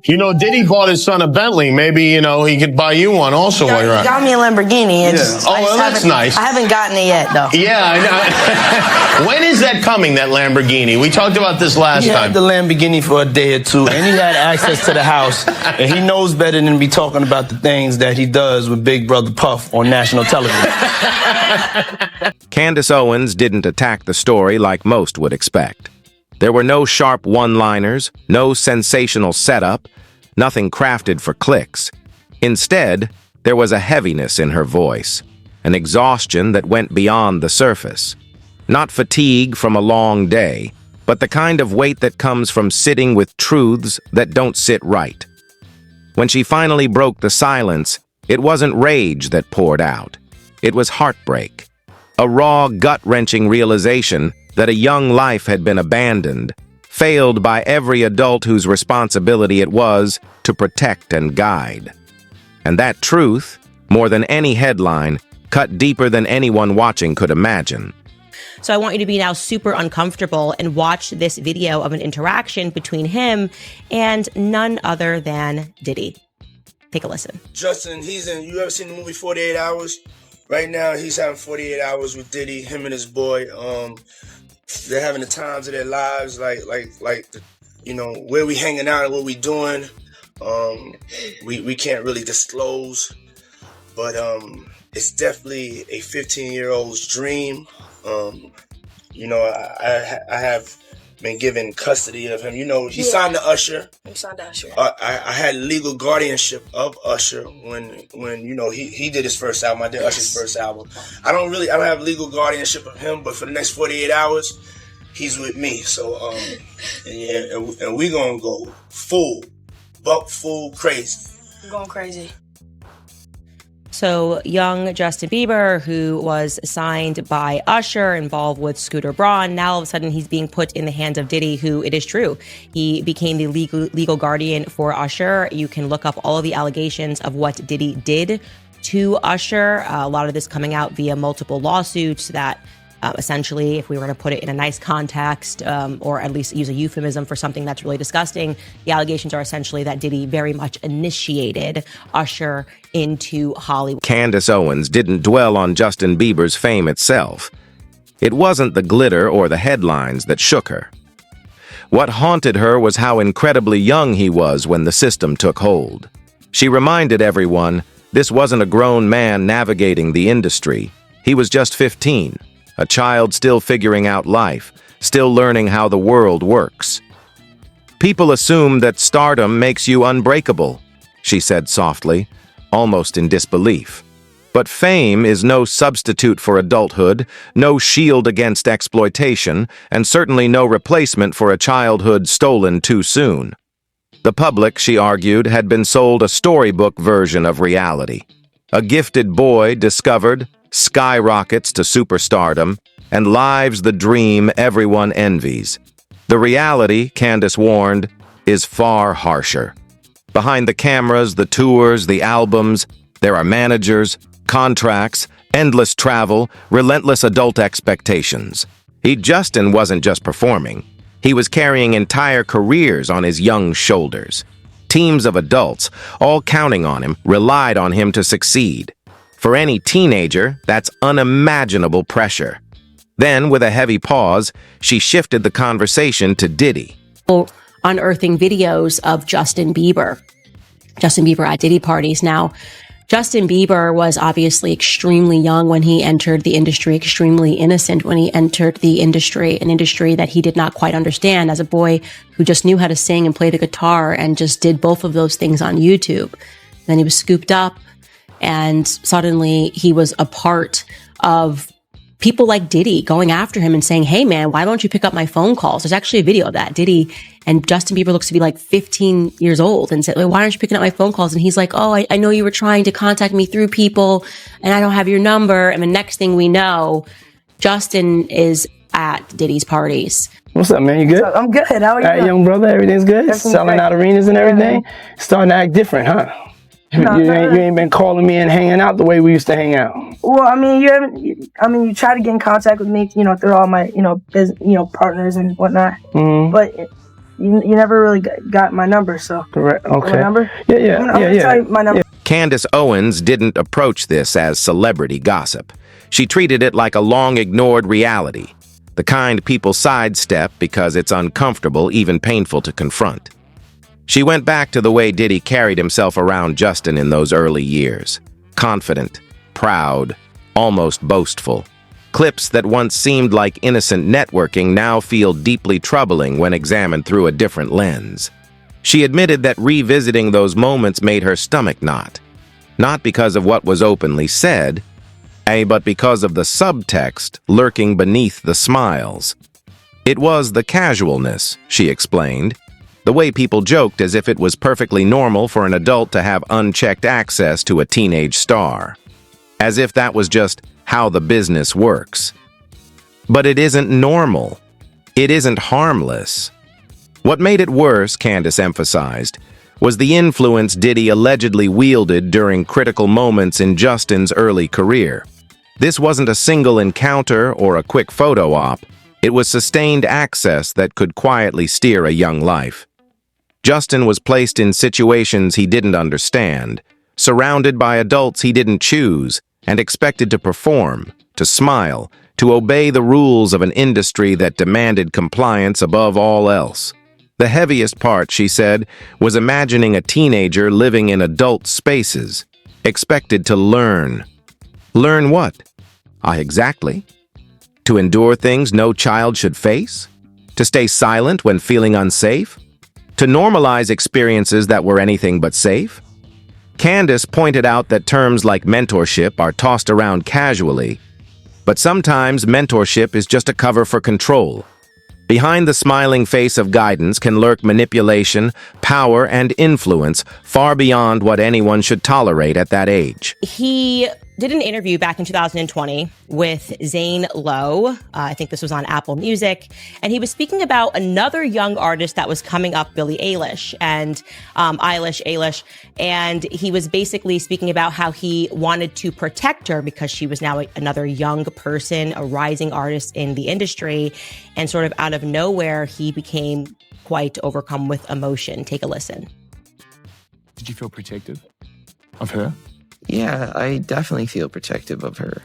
You know, Diddy bought his son a Bentley. Maybe, you know, he could buy you one also while you're He out. got me a Lamborghini. Oh, well, that's nice. I haven't gotten it yet, though. Yeah, I know. When is that coming, that Lamborghini? We talked about this last time. He had the Lamborghini for a day or two, and he had access to the house, and he knows better than to be talking about the things that he does with Big Brother Puff on national television. Candace Owens didn't attack the story like most would expect. There were no sharp one-liners, no sensational setup, nothing crafted for clicks. Instead, there was a heaviness in her voice, an exhaustion that went beyond the surface. Not fatigue from a long day, but the kind of weight that comes from sitting with truths that don't sit right. When she finally broke the silence, it wasn't rage that poured out. It was heartbreak, a raw, gut-wrenching realization that a young life had been abandoned, failed by every adult whose responsibility it was to protect and guide. And that truth, more than any headline, cut deeper than anyone watching could imagine. So I want you to be now super uncomfortable and watch this video of an interaction between him and none other than Diddy. Take a listen. Justin, you ever seen the movie 48 Hours? Right now, he's having 48 hours with Diddy, him and his boy. They're having the times of their lives, you know, where we hanging out and what we doing. We can't really disclose, but it's definitely a 15-year-old's dream. You know, I have been given custody of him. You know, he signed to Usher. He signed to Usher. I had legal guardianship of Usher when you know he did his first album. I did Usher's first album. I don't have legal guardianship of him, but for the next 48 hours, he's with me. So and we gonna go full crazy. I'm going crazy. So young Justin Bieber, who was signed by Usher, involved with Scooter Braun, now all of a sudden he's being put in the hands of Diddy, who, it is true, he became the legal guardian for Usher. You can look up all of the allegations of what Diddy did to Usher. A lot of this coming out via multiple lawsuits that essentially, if we were to put it in a nice context, or at least use a euphemism for something that's really disgusting, the allegations are essentially that Diddy very much initiated Usher into Hollywood. Candace Owens didn't dwell on Justin Bieber's fame itself. It wasn't the glitter or the headlines that shook her. What haunted her was how incredibly young he was when the system took hold. She reminded everyone this wasn't a grown man navigating the industry. He was just 15. A child still figuring out life, still learning how the world works. People assume that stardom makes you unbreakable, she said softly, almost in disbelief. But fame is no substitute for adulthood, no shield against exploitation, and certainly no replacement for a childhood stolen too soon. The public, she argued, had been sold a storybook version of reality. A gifted boy discovered, skyrockets to superstardom, and lives the dream everyone envies. The reality, Candace warned, is far harsher. Behind the cameras, the tours, the albums, there are managers, contracts, endless travel, relentless adult expectations. Justin wasn't just performing. He was carrying entire careers on his young shoulders. Teams of adults, all counting on him, relied on him to succeed. For any teenager, that's unimaginable pressure. Then, with a heavy pause, she shifted the conversation to Diddy. Unearthing videos of Justin Bieber at Diddy parties. Now, Justin Bieber was obviously extremely young when he entered the industry, extremely innocent when he entered the industry, an industry that he did not quite understand as a boy who just knew how to sing and play the guitar and just did both of those things on YouTube. Then he was scooped up, and suddenly he was a part of people like Diddy going after him and saying, hey man, why don't you pick up my phone calls? There's actually a video of that. Diddy and Justin Bieber looks to be like 15 years old and said, why aren't you picking up my phone calls? And he's like, oh, I know you were trying to contact me through people and I don't have your number. And the next thing we know, Justin is at Diddy's parties. What's up, man? You good? I'm good. How are you? All right, young brother, everything's good? Everything's Selling great. out arenas and everything? Starting to act different, huh? No, you ain't been calling me and hanging out the way we used to hang out. Well, I mean, you try to get in contact with me, through all my, partners and whatnot. Mm-hmm. But you never really got my number, so. Right. Okay. My number? Yeah. I'm gonna tell you my number. Candace Owens didn't approach this as celebrity gossip. She treated it like a long-ignored reality, the kind people sidestep because it's uncomfortable, even painful to confront. She went back to the way Diddy carried himself around Justin in those early years. Confident, proud, almost boastful. Clips that once seemed like innocent networking now feel deeply troubling when examined through a different lens. She admitted that revisiting those moments made her stomach knot. Not because of what was openly said, but because of the subtext lurking beneath the smiles. It was the casualness, she explained, the way people joked as if it was perfectly normal for an adult to have unchecked access to a teenage star. As if that was just how the business works. But it isn't normal. It isn't harmless. What made it worse, Candace emphasized, was the influence Diddy allegedly wielded during critical moments in Justin's early career. This wasn't a single encounter or a quick photo op. It was sustained access that could quietly steer a young life. Justin was placed in situations he didn't understand, surrounded by adults he didn't choose, and expected to perform, to smile, to obey the rules of an industry that demanded compliance above all else. The heaviest part, she said, was imagining a teenager living in adult spaces, expected to learn. Learn what? Exactly. To endure things no child should face? To stay silent when feeling unsafe? To normalize experiences that were anything but safe? Candace pointed out that terms like mentorship are tossed around casually, but sometimes mentorship is just a cover for control. Behind the smiling face of guidance can lurk manipulation, power, and influence far beyond what anyone should tolerate at that age. He did an interview back in 2020 with Zane Lowe. I think this was on Apple Music. And he was speaking about another young artist that was coming up, Billie Eilish, and Eilish. And he was basically speaking about how he wanted to protect her because she was now another young person, a rising artist in the industry. And sort of out of nowhere, he became quite overcome with emotion. Take a listen. Did you feel protective of her? Yeah, I definitely feel protective of her.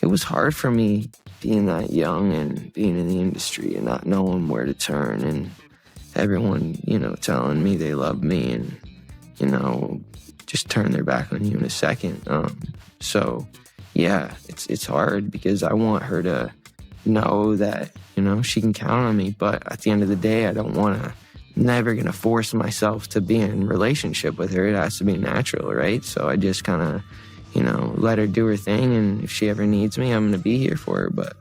It was hard for me being that young and being in the industry and not knowing where to turn, and everyone, telling me they love me and, just turn their back on you in a second. So yeah, it's hard because I want her to know that, she can count on me. But at the end of the day, I don't want to, never going to force myself to be in a relationship with her. It has to be natural, right? So I just kind of, let her do her thing. And if she ever needs me, I'm going to be here for her. But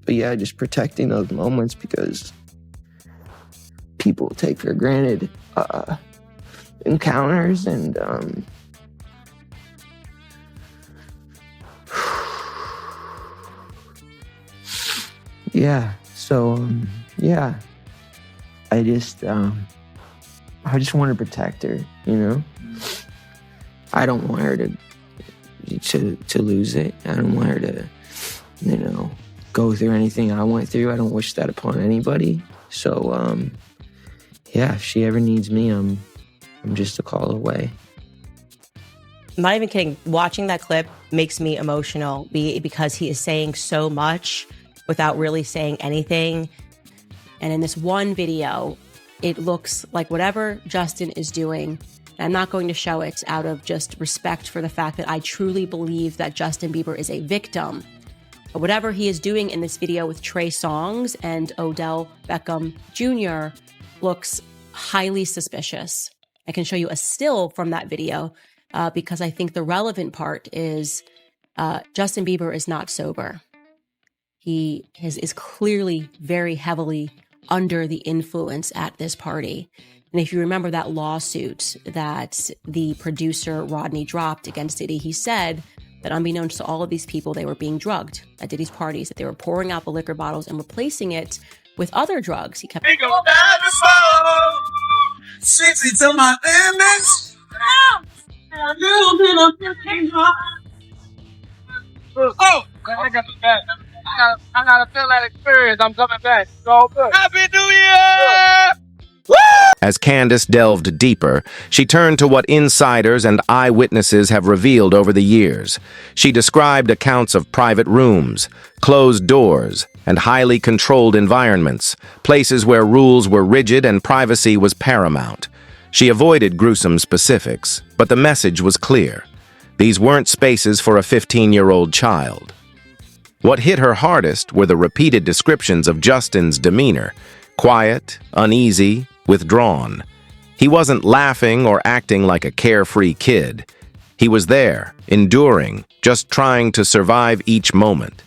yeah, just protecting those moments because people take for granted encounters and yeah. So yeah, I just want to protect her. I don't want her to lose it. I don't want her to, go through anything I went through. I don't wish that upon anybody. So yeah, if she ever needs me, I'm just a call away. I'm not even kidding. Watching that clip makes me emotional because he is saying so much without really saying anything. And in this one video, it looks like whatever Justin is doing, and I'm not going to show it out of just respect for the fact that I truly believe that Justin Bieber is a victim. But whatever he is doing in this video with Trey Songz and Odell Beckham Jr. looks highly suspicious. I can show you a still from that video because I think the relevant part is Justin Bieber is not sober. He is clearly very heavily under the influence at this party. And if you remember that lawsuit that the producer Rodney dropped against Diddy, he said that unbeknownst to all of these people, they were being drugged at Diddy's parties, that they were pouring out the liquor bottles and replacing it with other drugs. He kept... To my limits. A little bit of I got the bag. I gotta feel that experience. I'm coming back. It's all good. Happy New Year! As Candace delved deeper, she turned to what insiders and eyewitnesses have revealed over the years. She described accounts of private rooms, closed doors, and highly controlled environments, places where rules were rigid and privacy was paramount. She avoided gruesome specifics, but the message was clear. These weren't spaces for a 15-year-old child. What hit her hardest were the repeated descriptions of Justin's demeanor: quiet, uneasy, withdrawn. He wasn't laughing or acting like a carefree kid. He was there, enduring, just trying to survive each moment.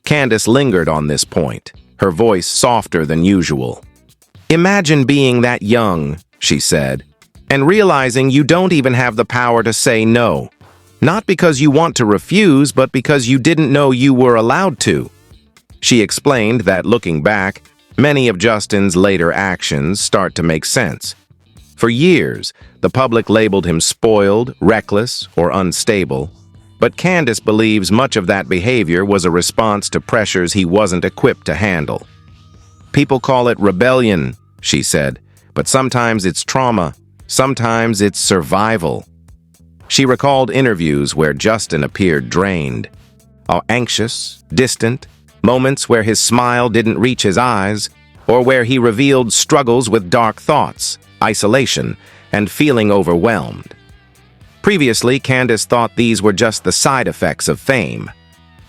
Candace lingered on this point, her voice softer than usual. "Imagine being that young," she said, "and realizing you don't even have the power to say no. Not because you want to refuse, but because you didn't know you were allowed to." She explained that, looking back, many of Justin's later actions start to make sense. For years, the public labeled him spoiled, reckless, or unstable, but Candace believes much of that behavior was a response to pressures he wasn't equipped to handle. "People call it rebellion," she said, "but sometimes it's trauma, sometimes it's survival." She recalled interviews where Justin appeared drained, anxious, distant, moments where his smile didn't reach his eyes, or where he revealed struggles with dark thoughts, isolation, and feeling overwhelmed. Previously, Candace thought these were just the side effects of fame.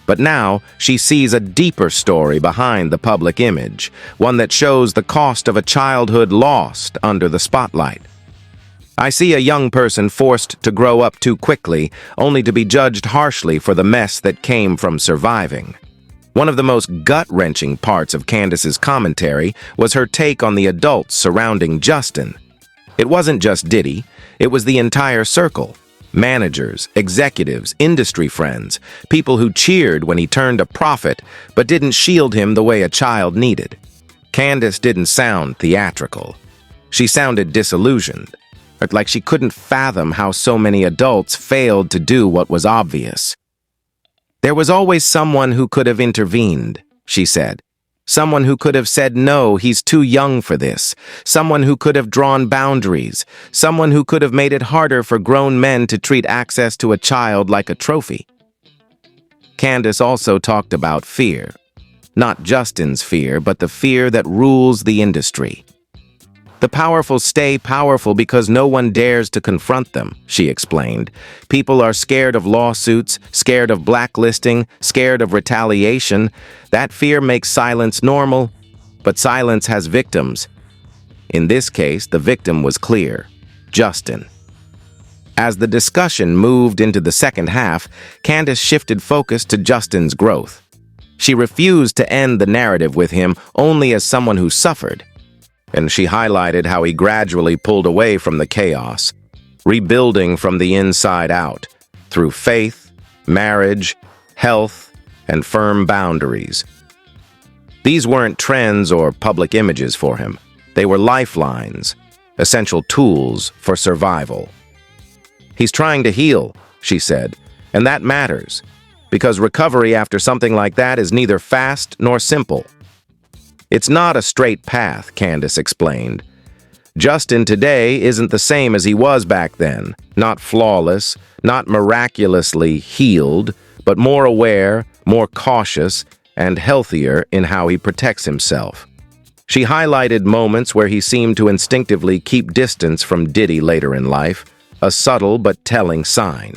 But now, she sees a deeper story behind the public image, one that shows the cost of a childhood lost under the spotlight. "I see a young person forced to grow up too quickly, only to be judged harshly for the mess that came from surviving." One of the most gut-wrenching parts of Candace's commentary was her take on the adults surrounding Justin. It wasn't just Diddy, it was the entire circle. Managers, executives, industry friends, people who cheered when he turned a profit but didn't shield him the way a child needed. Candace didn't sound theatrical. She sounded disillusioned, like she couldn't fathom how so many adults failed to do what was obvious. "There was always someone who could have intervened," she said. "Someone who could have said, no, he's too young for this. Someone who could have drawn boundaries. Someone who could have made it harder for grown men to treat access to a child like a trophy." Candace also talked about fear. Not Justin's fear, but the fear that rules the industry. "The powerful stay powerful because no one dares to confront them," she explained. "People are scared of lawsuits, scared of blacklisting, scared of retaliation. That fear makes silence normal, but silence has victims." In this case, the victim was clear: Justin. As the discussion moved into the second half, Candace shifted focus to Justin's growth. She refused to end the narrative with him only as someone who suffered, and she highlighted how he gradually pulled away from the chaos, rebuilding from the inside out, through faith, marriage, health, and firm boundaries. These weren't trends or public images for him. They were lifelines, essential tools for survival. "He's trying to heal," she said, "and that matters, because recovery after something like that is neither fast nor simple." "It's not a straight path," Candace explained. "Justin today isn't the same as he was back then. Not flawless, not miraculously healed, but more aware, more cautious, and healthier in how he protects himself." She highlighted moments where he seemed to instinctively keep distance from Diddy later in life, a subtle but telling sign.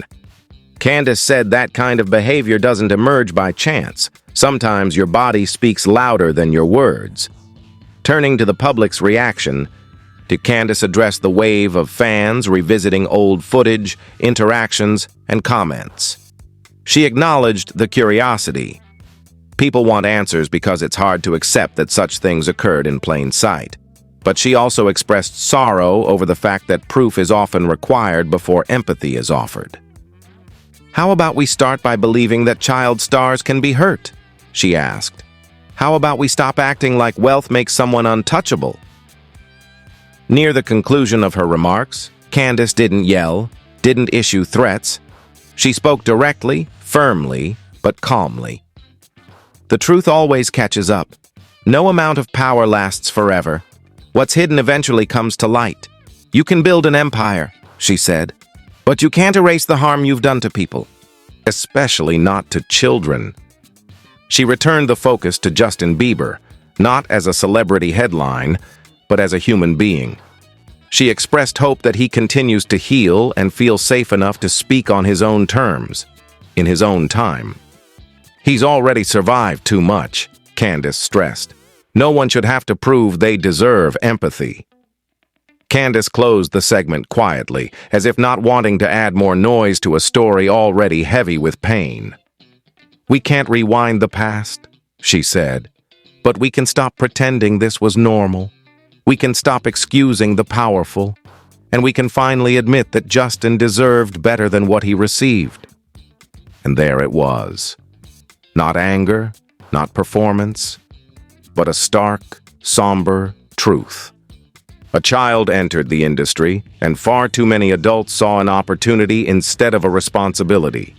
Candace said that kind of behavior doesn't emerge by chance. Sometimes your body speaks louder than your words. Turning to the public's reaction, did Candace address the wave of fans revisiting old footage, interactions, and comments? She acknowledged the curiosity. People want answers because it's hard to accept that such things occurred in plain sight. But she also expressed sorrow over the fact that proof is often required before empathy is offered. "How about we start by believing that child stars can be hurt?" she asked. "How about we stop acting like wealth makes someone untouchable?" Near the conclusion of her remarks, Candace didn't yell, didn't issue threats. She spoke directly, firmly, but calmly. The truth always catches up. No amount of power lasts forever. What's hidden eventually comes to light. You can build an empire, she said, but you can't erase the harm you've done to people, especially not to children. She returned the focus to Justin Bieber, not as a celebrity headline, but as a human being. She expressed hope that he continues to heal and feel safe enough to speak on his own terms, in his own time. He's already survived too much, Candace stressed. No one should have to prove they deserve empathy. Candace closed the segment quietly, as if not wanting to add more noise to a story already heavy with pain. We can't rewind the past, she said, but we can stop pretending this was normal. We can stop excusing the powerful, and we can finally admit that Justin deserved better than what he received. And there it was. Not anger, not performance, but a stark, somber truth. A child entered the industry, and far too many adults saw an opportunity instead of a responsibility.